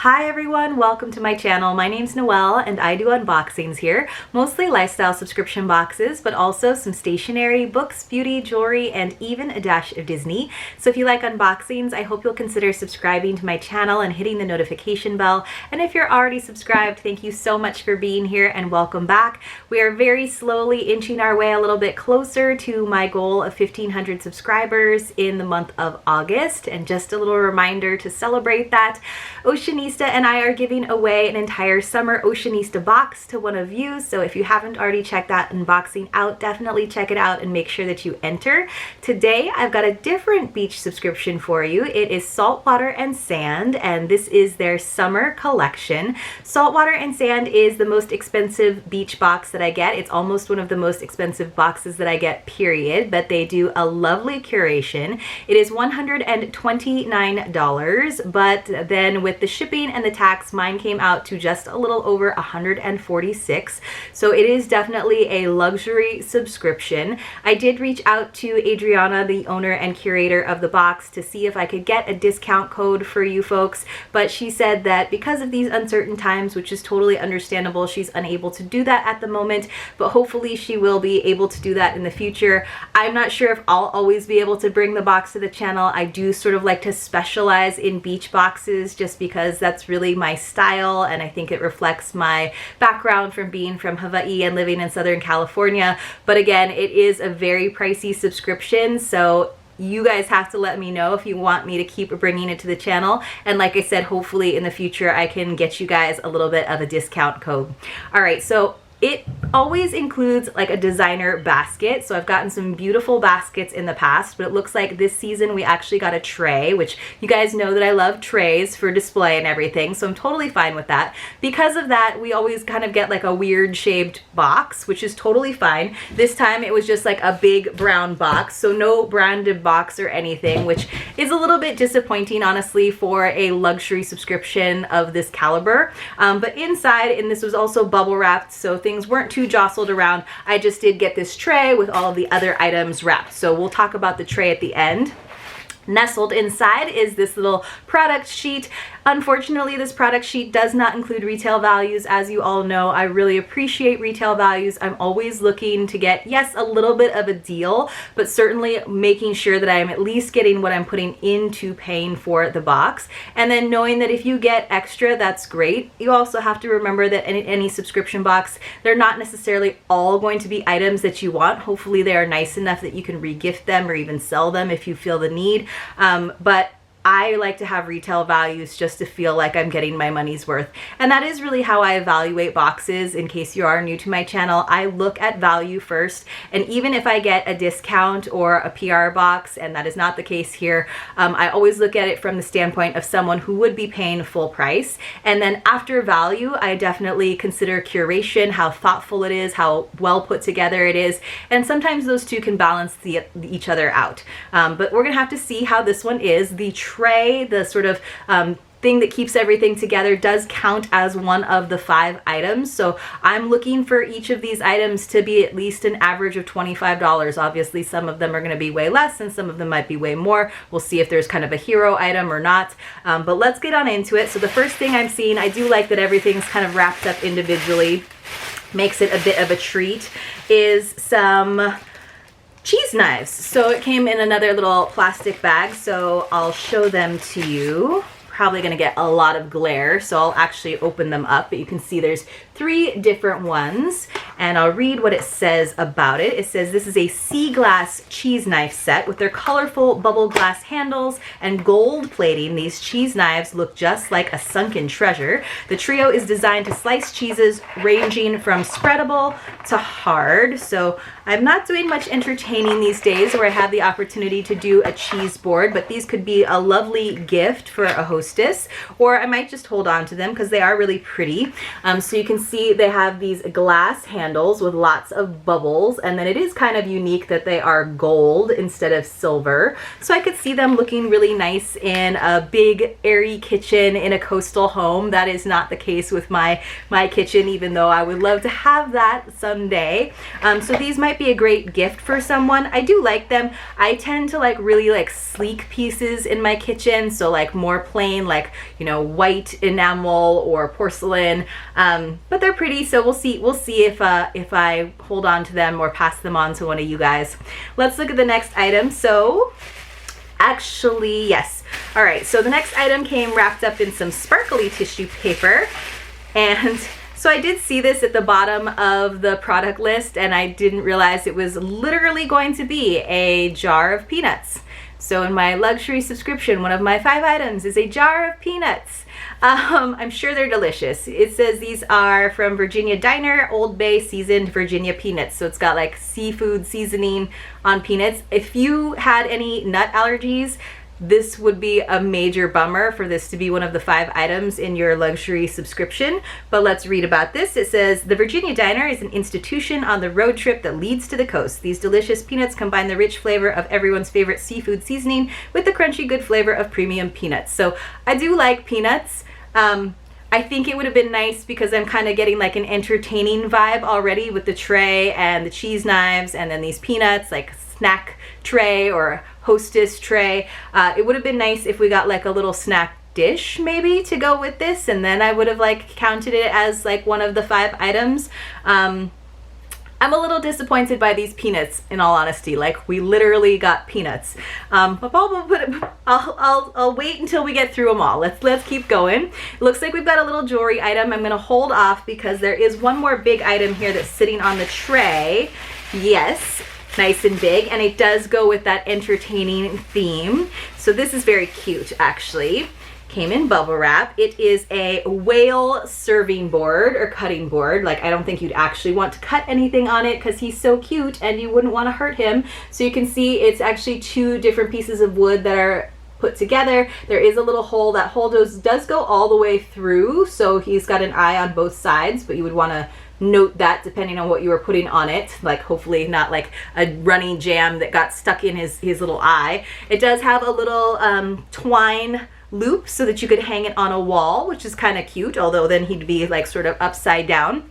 Hi everyone, welcome to my channel. My name's Noelle and I do unboxings here, mostly lifestyle subscription boxes, but also some stationery, books, beauty, jewelry, and even a dash of Disney. So if you like unboxings, I hope you'll consider subscribing to my channel and hitting the notification bell. And if you're already subscribed, thank you so much for being here and welcome back. We are very slowly inching our way a little bit closer to my goal of 1,500 subscribers in the month of August. And just a little reminder to celebrate that, Oceanista and I are giving away an entire summer Oceanista box to one of you. So if you haven't already checked that unboxing out, definitely check it out and make sure that you enter. Today, I've got a different beach subscription for you. It is Saltwater and Sand, and this is their summer collection. Saltwater and Sand is the most expensive beach box that I get. It's almost one of the most expensive boxes that I get, period, but they do a lovely curation. It is $129, but then with the shipping and the tax, mine came out to just a little over $146. So it is definitely a luxury subscription. I did reach out to Adriana, the owner and curator of the box, to see if I could get a discount code for you folks, but she said that because of these uncertain times, which is totally understandable, she's unable to do that at the moment, but hopefully she will be able to do that in the future. I'm not sure if I'll always be able to bring the box to the channel. I do sort of like to specialize in beach boxes just because that's really my style, and I think it reflects my background from being from Hawaii and living in Southern California. But again, it is a very pricey subscription, so you guys have to let me know if you want me to keep bringing it to the channel. And like I said, hopefully in the future I can get you guys a little bit of a discount code. All right, so it always includes like a designer basket. So I've gotten some beautiful baskets in the past, but it looks like this season we actually got a tray, which you guys know that I love trays for display and everything. So I'm totally fine with that. Because of that, we always kind of get like a weird shaped box, which is totally fine. This time it was just like a big brown box. So no branded box or anything, which is a little bit disappointing, honestly, for a luxury subscription of this caliber. But inside, and this was also bubble wrapped, so things weren't too jostled around. I just did get this tray with all of the other items wrapped. So we'll talk about the tray at the end. Nestled inside is this little product sheet. Unfortunately, this product sheet does not include retail values. As you all know, I really appreciate retail values. I'm always looking to get, yes, a little bit of a deal, but certainly making sure that I am at least getting what I'm putting into paying for the box. And then knowing that if you get extra, that's great. You also have to remember that in any subscription box, they're not necessarily all going to be items that you want. Hopefully they are nice enough that you can re-gift them or even sell them if you feel the need. But I like to have retail values just to feel like I'm getting my money's worth. And that is really how I evaluate boxes. In case you are new to my channel, I look at value first. And even if I get a discount or a PR box, and that is not the case here, I always look at it from the standpoint of someone who would be paying full price. And then after value, I definitely consider curation, how thoughtful it is, how well put together it is. And sometimes those two can balance each other out. But we're gonna have to see how this one is. The tray, the sort of thing that keeps everything together, does count as one of the 5 items. So I'm looking for each of these items to be at least an average of $25. Obviously, some of them are going to be way less and some of them might be way more. We'll see if there's kind of a hero item or not. But let's get on into it. So the first thing I'm seeing, I do like that everything's kind of wrapped up individually. Makes it a bit of a treat, is some cheese knives. So it came in another little plastic bag, so I'll show them to you. Probably gonna get a lot of glare, so I'll actually open them up, but you can see there's 3 different ones, and I'll read what it says about it. It says this is a sea glass cheese knife set with their colorful bubble glass handles and gold plating. These cheese knives look just like a sunken treasure. The trio is designed to slice cheeses ranging from spreadable to hard. So I'm not doing much entertaining these days where I have the opportunity to do a cheese board, but these could be a lovely gift for a hostess, or I might just hold on to them because they are really pretty. So you can see they have these glass handles with lots of bubbles, and then it is kind of unique that they are gold instead of silver. So I could see them looking really nice in a big airy kitchen in a coastal home. That is not the case with my kitchen, even though I would love to have that someday. So these might be a great gift for someone. I do like them. I tend to like really like sleek pieces in my kitchen, so like more plain plain, like, you know, white enamel or porcelain, but they're pretty, so we'll see if I hold on to them or pass them on to one of you guys. Let's look at the next item. So actually, yes. All right, so the next item came wrapped up in some sparkly tissue paper, and so I did see this at the bottom of the product list, and I didn't realize it was literally going to be a jar of peanuts. So in my luxury subscription, one of my 5 items is a jar of peanuts. I'm sure they're delicious. It says these are from Virginia Diner, Old Bay seasoned Virginia peanuts. So it's got like seafood seasoning on peanuts. If you had any nut allergies, this would be a major bummer for this to be one of the 5 items in your luxury subscription. But let's read about this. It says, the Virginia Diner is an institution on the road trip that leads to the coast. These delicious peanuts combine the rich flavor of everyone's favorite seafood seasoning with the crunchy good flavor of premium peanuts. So I do like peanuts. I think it would have been nice because I'm kind of getting like an entertaining vibe already with the tray and the cheese knives and then these peanuts, like snack tray or hostess tray. It would have been nice if we got like a little snack dish maybe to go with this, and then I would have like counted it as like one of the 5 items. I'm a little disappointed by these peanuts, in all honesty. Like, we literally got peanuts. But I'll wait until we get through them all. Let's keep going. It looks like we've got a little jewelry item. I'm gonna hold off because there is one more big item here that's sitting on the tray. Yes, nice and big, and it does go with that entertaining theme. So this is very cute, actually. Came in bubble wrap. It is a whale serving board or cutting board. Like, I don't think you'd actually want to cut anything on it because he's so cute and you wouldn't want to hurt him. So you can see it's actually 2 different pieces of wood that are put together. There is a little hole. That hole does go all the way through, so he's got an eye on both sides, but you would want to note that depending on what you were putting on it, like hopefully not like a running jam that got stuck in his little eye. It does have a little twine loop so that you could hang it on a wall, which is kind of cute, although then he'd be like sort of upside down.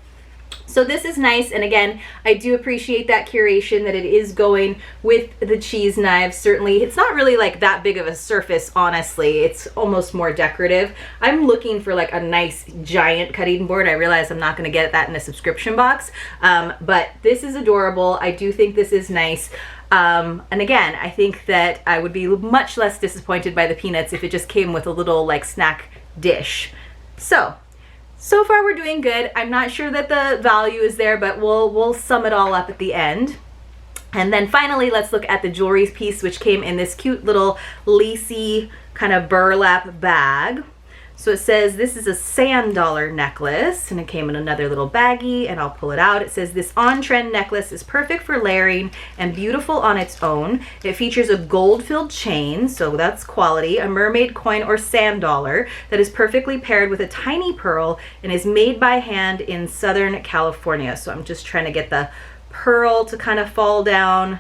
So this is nice, and again, I do appreciate that curation that it is going with the cheese knives. Certainly, it's not really like that big of a surface, honestly. It's almost more decorative. I'm looking for like a nice giant cutting board. I realize I'm not going to get that in a subscription box, but this is adorable. I do think this is nice. And again, I think that I would be much less disappointed by the peanuts if it just came with a little like snack dish. So far we're doing good. I'm not sure that the value is there, but we'll sum it all up at the end. And then finally, let's look at the jewelry piece, which came in this cute little lacy kind of burlap bag. So it says this is a sand dollar necklace, and it came in another little baggie, and I'll pull it out. It says this on-trend necklace is perfect for layering and beautiful on its own. It features a gold-filled chain, so that's quality, a mermaid coin or sand dollar that is perfectly paired with a tiny pearl and is made by hand in Southern California. So I'm just trying to get the pearl to kind of fall down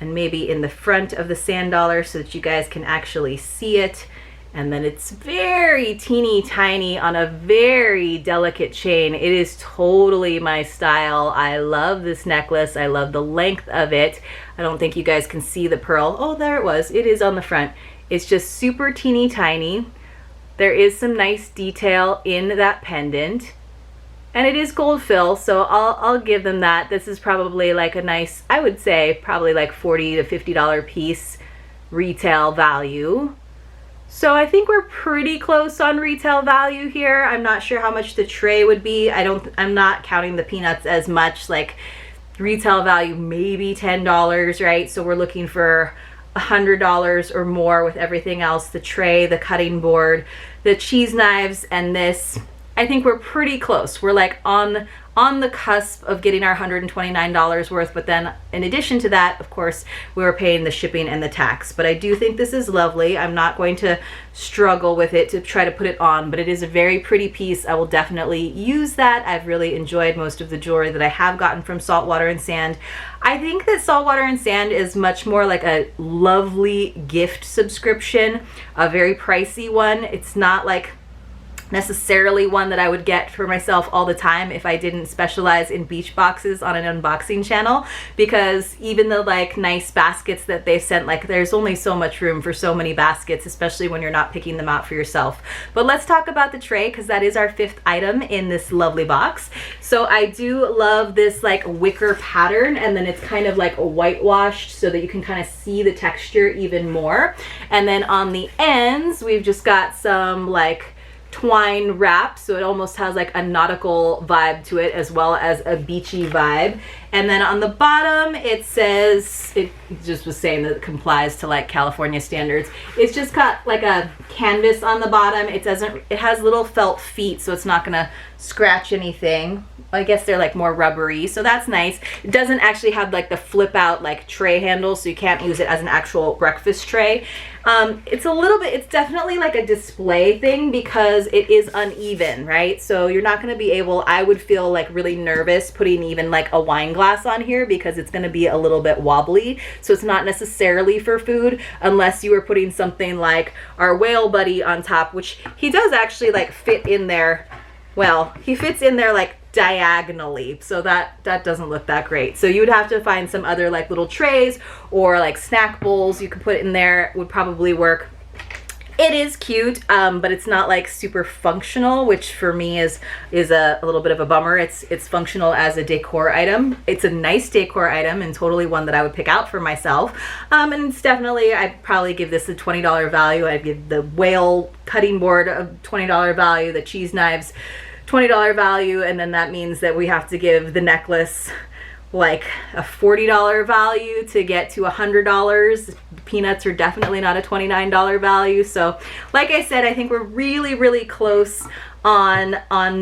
and maybe in the front of the sand dollar so that you guys can actually see it. And then it's very teeny tiny on a very delicate chain. It is totally my style. I love this necklace. I love the length of it. I don't think you guys can see the pearl. Oh, there it was. It is on the front. It's just super teeny tiny. There is some nice detail in that pendant. And it is gold fill, so I'll give them that. This is probably like a nice, I would say, probably like $40 to $50 piece retail value. So I think we're pretty close on retail value here. I'm not sure how much the tray would be. I'm not counting the peanuts as much. Like, retail value maybe $10, right? So we're looking for $100 or more with everything else, the tray, the cutting board, the cheese knives, and this. I think we're pretty close. We're like on the cusp of getting our $129 worth, but then in addition to that, of course, we were paying the shipping and the tax. But I do think this is lovely. I'm not going to struggle with it to try to put it on, but it is a very pretty piece. I will definitely use that. I've really enjoyed most of the jewelry that I have gotten from Saltwater and Sand. I think that Saltwater and Sand is much more like a lovely gift subscription, a very pricey one. It's not like necessarily one that I would get for myself all the time if I didn't specialize in beach boxes on an unboxing channel, because even the like nice baskets that they sent, like there's only so much room for so many baskets, especially when you're not picking them out for yourself. But let's talk about the tray, because that is our 5th item in this lovely box. So I do love this like wicker pattern, and then it's kind of like whitewashed so that you can kind of see the texture even more. And then on the ends we've just got some like twine wrap, so it almost has like a nautical vibe to it as well as a beachy vibe. And then on the bottom it says, it just was saying that it complies to like California standards. It's just got like a canvas on the bottom. It has little felt feet, so it's not gonna scratch anything. I guess they're like more rubbery, so that's nice. It doesn't actually have like the flip out like tray handle, so you can't use it as an actual breakfast tray. It's definitely like a display thing because it is uneven, right? So you're not going to be able, I would feel like really nervous putting even like a wine glass on here because it's going to be a little bit wobbly. So it's not necessarily for food unless you were putting something like our whale buddy on top, which he does actually like fit in there. Well, he fits in there like diagonally, so that doesn't look that great. So you would have to find some other like little trays or like snack bowls you could put in there, would probably work. It is cute, but it's not like super functional, which for me is a little bit of a bummer. It's functional as a decor item. It's a nice decor item and totally one that I would pick out for myself. And it's definitely, I'd probably give this a $20 value. I'd give the whale cutting board a $20 value, the cheese knives $20 value, and then that means that we have to give the necklace like a $40 value to get to $100. Peanuts are definitely not a $29 value. So like I said, I think we're really close on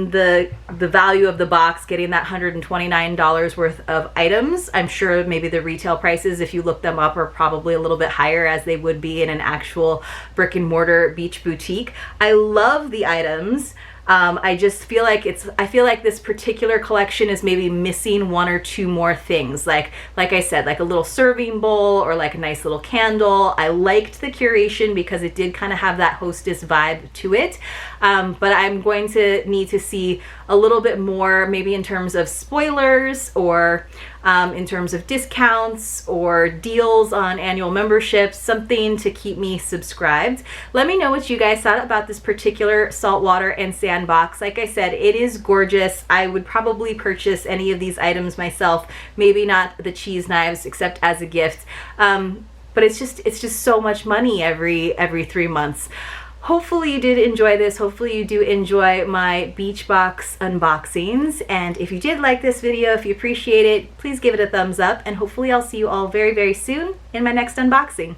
the value of the box, getting that $129 worth of items. I'm sure maybe the retail prices, if you look them up, are probably a little bit higher, as they would be in an actual brick and mortar beach boutique. I love the items. I just feel like I feel like this particular collection is maybe missing 1 or 2 more things. Like I said, like a little serving bowl or like a nice little candle. I liked the curation because it did kind of have that hostess vibe to it. But I'm going to need to see a little bit more, maybe in terms of spoilers or in terms of discounts or deals on annual memberships, something to keep me subscribed. Let me know what you guys thought about this particular saltwater and sand box. Like I said, it is gorgeous. I would probably purchase any of these items myself, maybe not the cheese knives except as a gift. But it's just so much money every 3 months. Hopefully you did enjoy this. Hopefully you do enjoy my beach box unboxings. And if you did like this video, if you appreciate it, please give it a thumbs up. And hopefully I'll see you all very soon in my next unboxing.